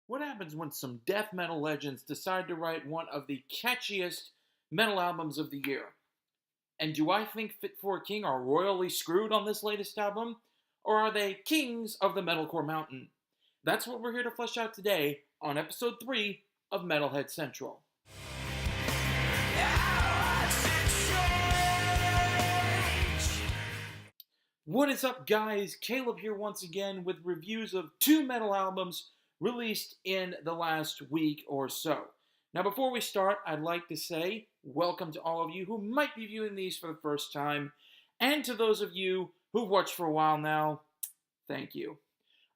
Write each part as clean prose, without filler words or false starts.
What happens when some death metal legends decide to write one of the catchiest metal albums of the year? And do I think Fit For a King are royally screwed on this latest album? Or are they kings of the metalcore mountain? That's what we're here to flesh out today on episode 3 of Metalhead Central. What is up, guys? Caleb here once again with reviews of 2 metal albums released in the last week or so. Now, before we start, I'd like to say welcome to all of you who might be viewing these for the first time, and to those of you who've watched for a while now, thank you.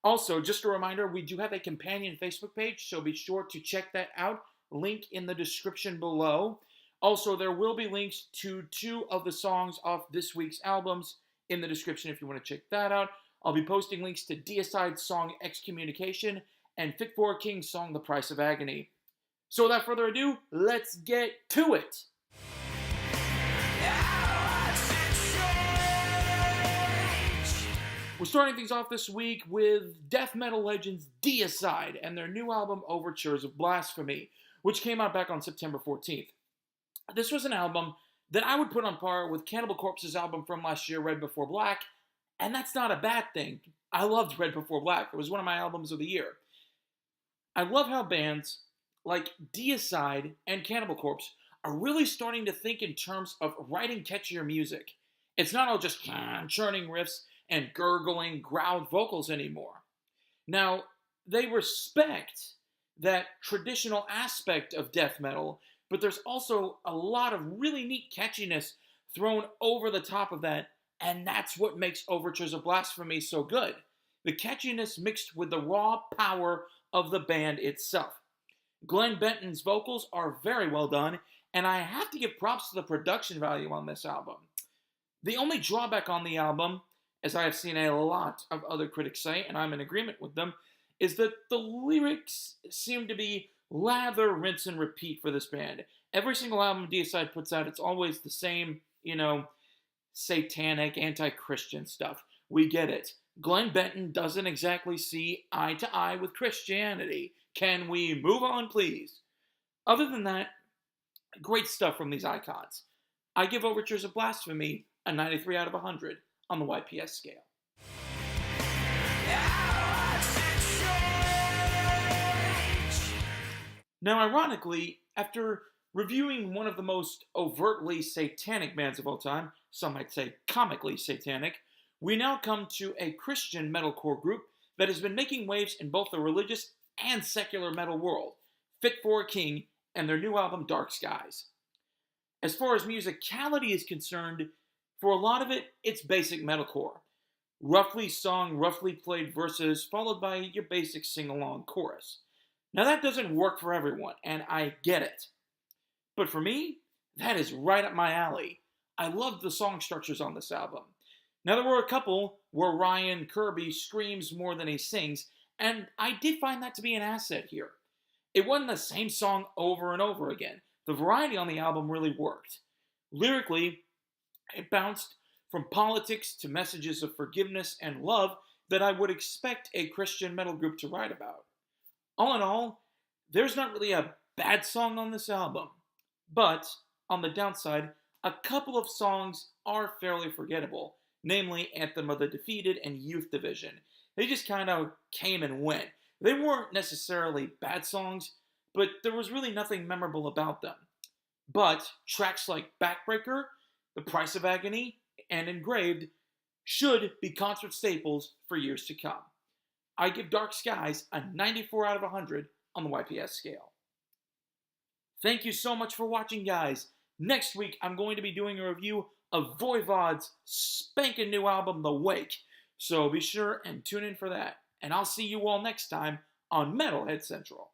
Also, just a reminder, we do have a companion Facebook page, so be sure to check that out. Link in the description below. Also, there will be links to 2 of the songs off this week's albums in the description if you want to check that out. I'll be posting links to Deicide's song Excommunication and Fit For a King's song The Price of Agony. So without further ado, let's get to it! We're starting things off this week with death metal legends Deicide and their new album Overtures of Blasphemy, which came out back on September 14th. This was an album that I would put on par with Cannibal Corpse's album from last year, Red Before Black, and that's not a bad thing. I loved Red Before Black. It was one of my albums of the year. I love how bands like Deicide and Cannibal Corpse are really starting to think in terms of writing catchier music. It's not all just churning riffs and gurgling, growled vocals anymore. Now, they respect that traditional aspect of death metal, but there's also a lot of really neat catchiness thrown over the top of that, and that's what makes Overtures of Blasphemy so good. The catchiness mixed with the raw power of the band itself. Glenn Benton's vocals are very well done, and I have to give props to the production value on this album. The only drawback on the album, as I have seen a lot of other critics say, and I'm in agreement with them, is that the lyrics seem to be lather, rinse, and repeat for this band. Every single album Deicide puts out, it's always the same, satanic, anti-Christian stuff. We get it. Glenn Benton doesn't exactly see eye to eye with Christianity. Can we move on, please? Other than that, great stuff from these icons. I give Overtures of Blasphemy a 93 out of 100 on the YPS scale. Now, ironically, after reviewing one of the most overtly satanic bands of all time, some might say comically satanic, we now come to a Christian metalcore group that has been making waves in both the religious and secular metal world, Fit For a King and their new album Dark Skies. As far as musicality is concerned, for a lot of it, it's basic metalcore. Roughly sung, roughly played verses, followed by your basic sing-along chorus. Now that doesn't work for everyone, and I get it. But for me, that is right up my alley. I loved the song structures on this album. Now there were a couple where Ryan Kirby screams more than he sings, and I did find that to be an asset here. It wasn't the same song over and over again. The variety on the album really worked. Lyrically, it bounced from politics to messages of forgiveness and love that I would expect a Christian metal group to write about. All in all, there's not really a bad song on this album. But, on the downside, a couple of songs are fairly forgettable, namely Anthem of the Defeated and Youth Division. They just kind of came and went. They weren't necessarily bad songs, but there was really nothing memorable about them. But tracks like Backbreaker, The Price of Agony, and Engraved should be concert staples for years to come. I give Dark Skies a 94 out of 100 on the YPS scale. Thank you so much for watching, guys. Next week, I'm going to be doing a review of Voivod's spanking new album, The Wake. So be sure and tune in for that. And I'll see you all next time on Metalhead Central.